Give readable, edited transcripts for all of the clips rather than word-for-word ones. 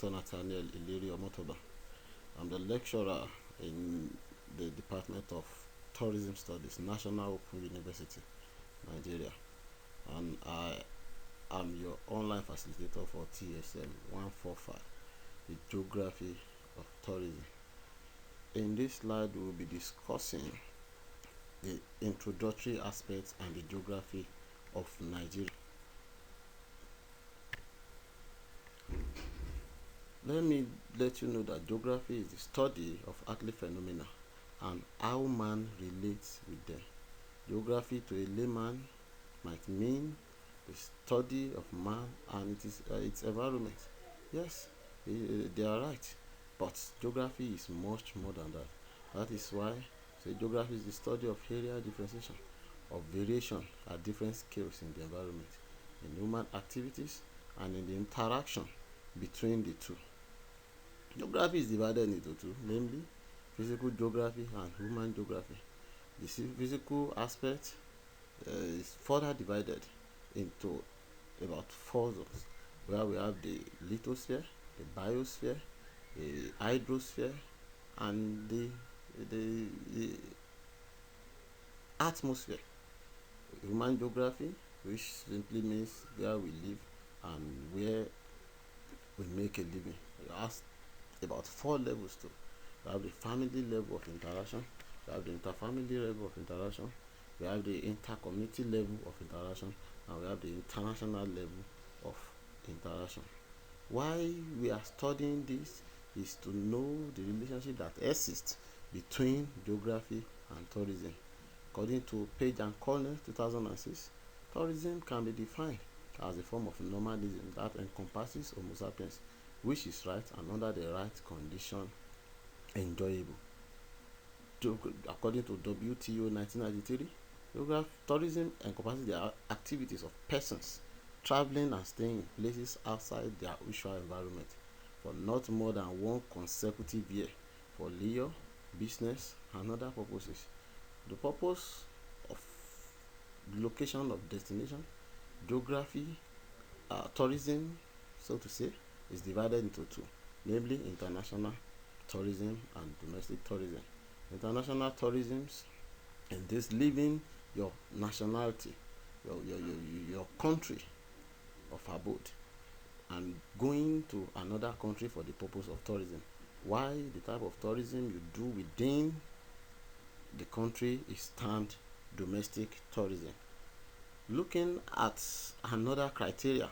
Dr. Nathaniel Iliri Omotoba. I'm the lecturer in the Department of Tourism Studies, National Open University, Nigeria. And I am your online facilitator for TSM 145, the Geography of Tourism. In this slide, we will be discussing the introductory aspects and the geography of Nigeria. Let me let you know that geography is the study of earthly phenomena and how man relates with them. Geography to a layman might mean the study of man and its environment. Yes, they are right, but geography is much more than that. That is why geography is the study of area differentiation, of variation at different scales in the environment, in human activities, and in the interaction between the two. Geography is divided into two, namely physical geography and human geography. The physical aspect is further divided into about 4 zones, where we have the lithosphere, the biosphere, the hydrosphere, and the atmosphere. Human geography, which simply means where we live and where we make a living. It has about 4 levels too. We have the family level of interaction, we have the interfamily level of interaction, we have the intercommunity level of interaction, and we have the international level of interaction. Why we are studying this is to know the relationship that exists between geography and tourism. According to Page and Cornell 2006, tourism can be defined as a form of nomadism that encompasses Homo sapiens, which is right and under the right condition enjoyable. According to WTO 1993, tourism encompasses the activities of persons traveling and staying in places outside their usual environment for not more than one consecutive year for leisure, business, and other purposes. The purpose of location of destination, geography, tourism, so to say, is divided into two, namely international tourism and domestic tourism. International tourism in this leaving your nationality, your country of abode, and going to another country for the purpose of tourism. Why the type of tourism you do within the country is termed domestic tourism. Looking at another criteria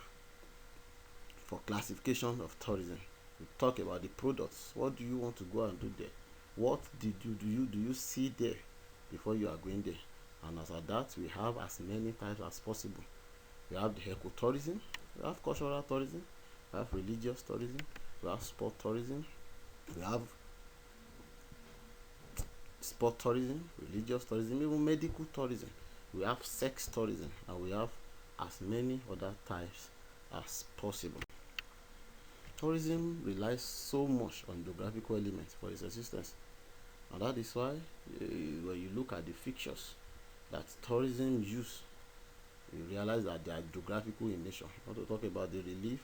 for classification of tourism, we talk about the products. What do you want to go and do there? What do you see there before you are going there? And as at that, we have as many types as possible. We have the ecotourism, we have cultural tourism, we have religious tourism, we have sport tourism, we have sport tourism, religious tourism, even medical tourism. We have sex tourism, and we have as many other types as possible. Tourism relies so much on geographical elements for its existence, and that is why when you look at the fixtures that tourism use, you realize that they are geographical in nature. I want to talk about the relief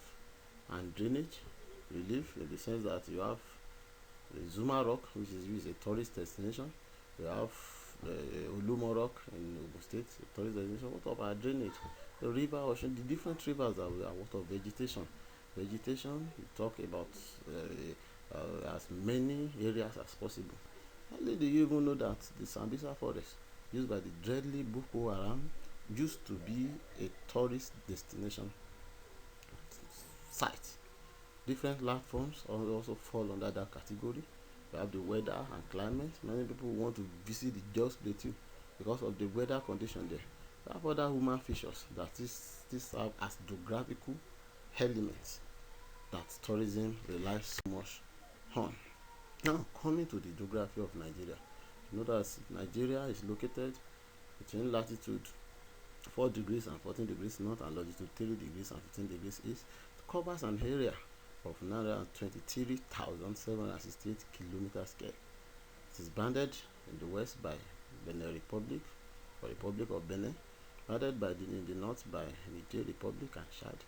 and drainage. Relief in the sense that you have the Zuma Rock, which is used as a tourist destination. We have Olumo Rock in Ogun State, a tourist destination. What about drainage? The river, ocean, the different rivers that we have. What of vegetation? Vegetation, we talk about as many areas as possible. How do you even know that the Sambisa forest, used by the deadly Boko Haram, used to be a tourist destination site? Different landforms also fall under that category. We have the weather and climate. Many people want to visit the Jos Plateau because of the weather condition there. We have other human features that this serve as geographical elements that tourism relies so much on. Now, coming to the geography of Nigeria, you know that Nigeria is located between latitude 4 degrees and 14 degrees north and longitude 3 degrees and 15 degrees east. It covers an area of 923,768 kilometers square. It is bounded in the west by Benin Republic, or Republic of Benin, bounded in the north by Niger Republic and Chad,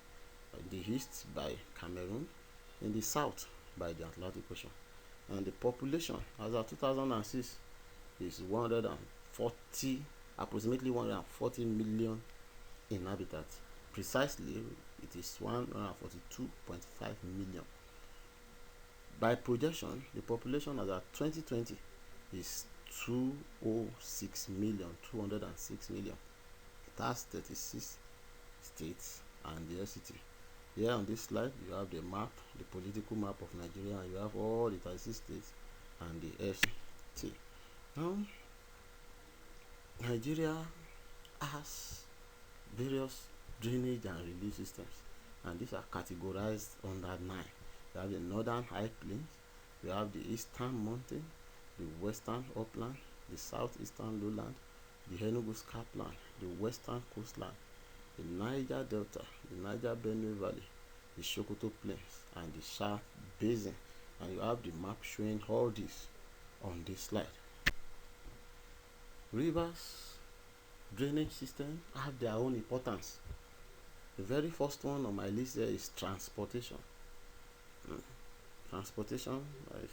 in the east by Cameroon, in the south by the Atlantic Ocean. And the population as of 2006 is 140, approximately 140 million inhabitants. Precisely, it is 142.5 million. By projection, the population as of 2020 is 206 million, 206 million. It has 36 states and the FCT. Here on this slide, you have the map, the political map of Nigeria, and you have all the 36 states and the FCT. Now, Nigeria has various drainage and release systems, and these are categorized under 9. We have the northern high plains, we have the eastern mountain, the western upland, the southeastern lowland, the Enugu scarpland, the western coastline, the Niger Delta, the Niger Benue Valley, the Sokoto Plains, and the Sha Basin. And you have the map showing all this on this slide. Rivers drainage system have their own importance. The very first one on my list here is transportation. Transportation, I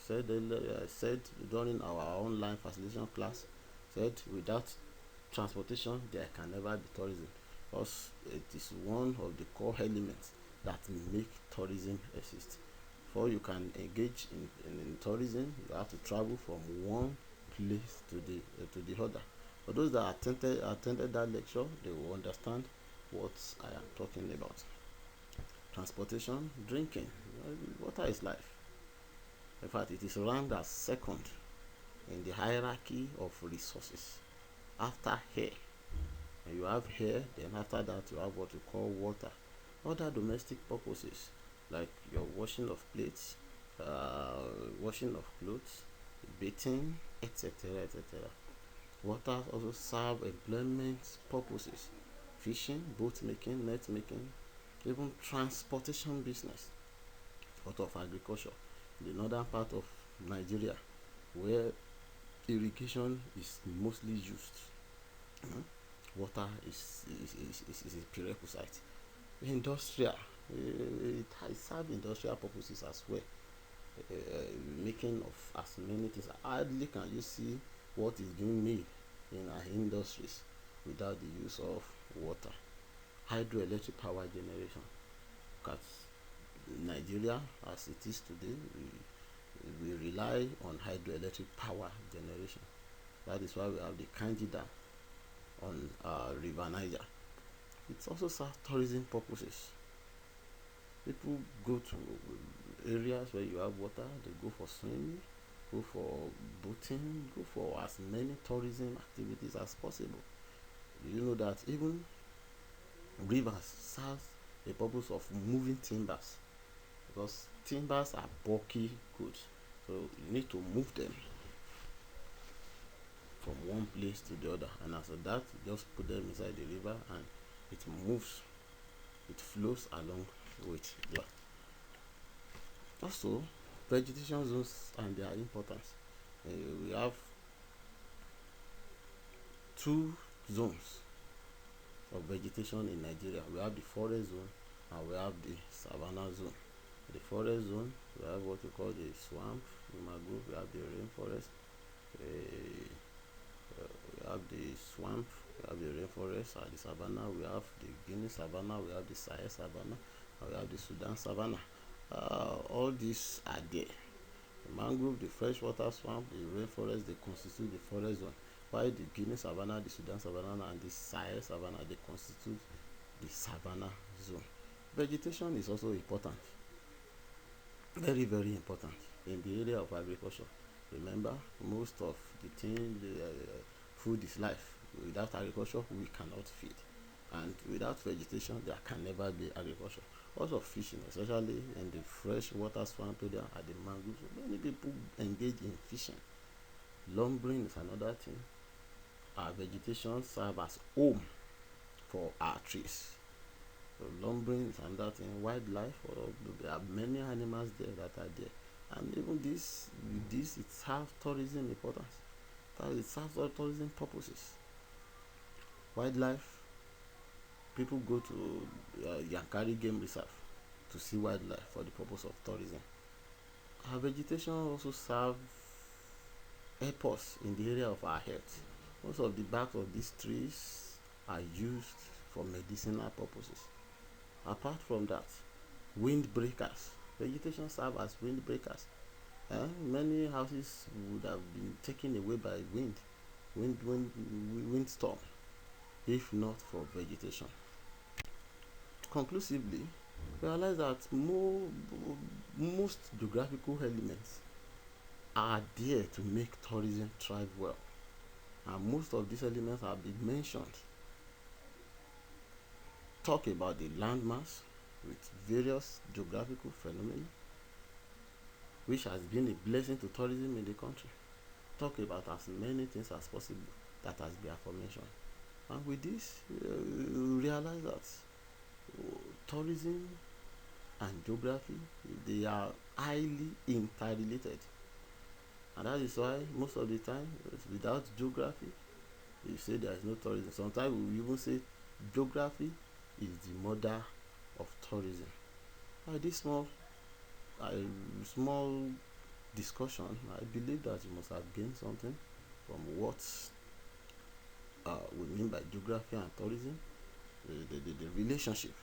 said during our online facilitation class, said without transportation there can never be tourism, because it is one of the core elements that make tourism exist. Before you can engage in tourism, you have to travel from one place to the other. For those that attended that lecture, they will understand what I am talking about. Transportation, drinking. Water is life. In fact, it is ranked as second in the hierarchy of resources after air. And you have air, then after that you have what you call water. Other domestic purposes like your washing of plates, washing of clothes, bathing, etc., etc. Water also serve employment purposes: fishing, boat making, net making, even transportation business. Part of agriculture, the northern part of Nigeria, where irrigation is mostly used, water is a prerequisite. Industrial, it serves industrial purposes as well, making of as many things. Hardly can you see what is being made in our industries without the use of water. Hydroelectric power generation. Because Nigeria, as it is today, we rely on hydroelectric power generation. That is why we have the Kanji Dam on River Niger. It also serves tourism purposes. People go to areas where you have water, they go for swimming, go for boating, go for as many tourism activities as possible. You know that even rivers serve the purpose of moving timbers, because timbers are bulky goods, so you need to move them from one place to the other, and after that you just put them inside the river and it moves, it flows along with the river. Also, vegetation zones and their importance. We have two zones of vegetation in Nigeria. We have the forest zone and we have the savanna zone. The forest zone, we have what we call the swamp, the mangrove, we have the rainforest, we have the swamp, we have the rainforest, and the savanna, we have the Guinea savanna, we have the Sahel savanna, and we have the Sudan savanna. All these are there. The mangrove, the freshwater swamp, the rainforest, they constitute the forest zone, while the Guinea savanna, the Sudan savanna, and the Sahel savanna, they constitute the savanna zone. Vegetation is also important, very very important in the area of agriculture. Remember, most of the thing, food is life. Without agriculture we cannot feed, and without vegetation there can never be agriculture. Also fishing, especially in the freshwater swamp area at the mangroves, many people engage in fishing. Lumbering is another thing. Our vegetation serve as home for our trees. So lumbering is another thing. Wildlife, there are many animals there that are there, and even this it serves tourism importance. It serves all tourism purposes. Wildlife, people go to Yankari Game Reserve to see wildlife for the purpose of tourism. Our vegetation also serve help us in the area of our health. Most of the bark of these trees are used for medicinal purposes. Apart from that, windbreakers. Vegetation serve as windbreakers. Many houses would have been taken away by windstorm, if not for vegetation. Conclusively, realize that most geographical elements are there to make tourism thrive well, and most of these elements have been mentioned. Talk about the landmass with various geographical phenomena, which has been a blessing to tourism in the country. Talk about as many things as possible that has been aforementioned. And with this, realize that tourism and geography, they are highly interrelated. And that is why most of the time, without geography, you say there is no tourism. Sometimes we even say geography is the mother of tourism. By this small discussion, I believe that you must have gained something from what we mean by geography and tourism, the relationship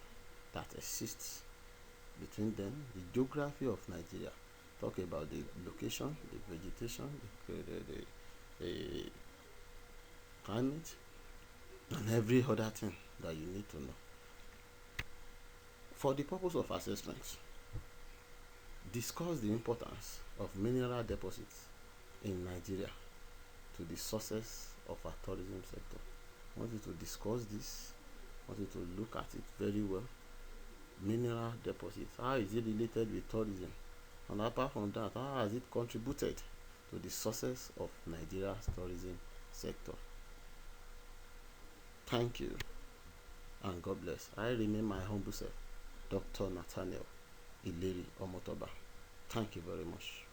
that exists between them, the geography of Nigeria. Talk about the location, the vegetation, the climate, and every other thing that you need to know. For the purpose of assessment, discuss the importance of mineral deposits in Nigeria to the success of our tourism sector. I want you to discuss this. I want you to look at it very well. Mineral deposits, how is it related with tourism? And apart from that, how has it contributed to the success of Nigeria's tourism sector? Thank you, and God bless. I remain my humble self, Dr. Nathaniel Ileri Omotoba. Thank you very much.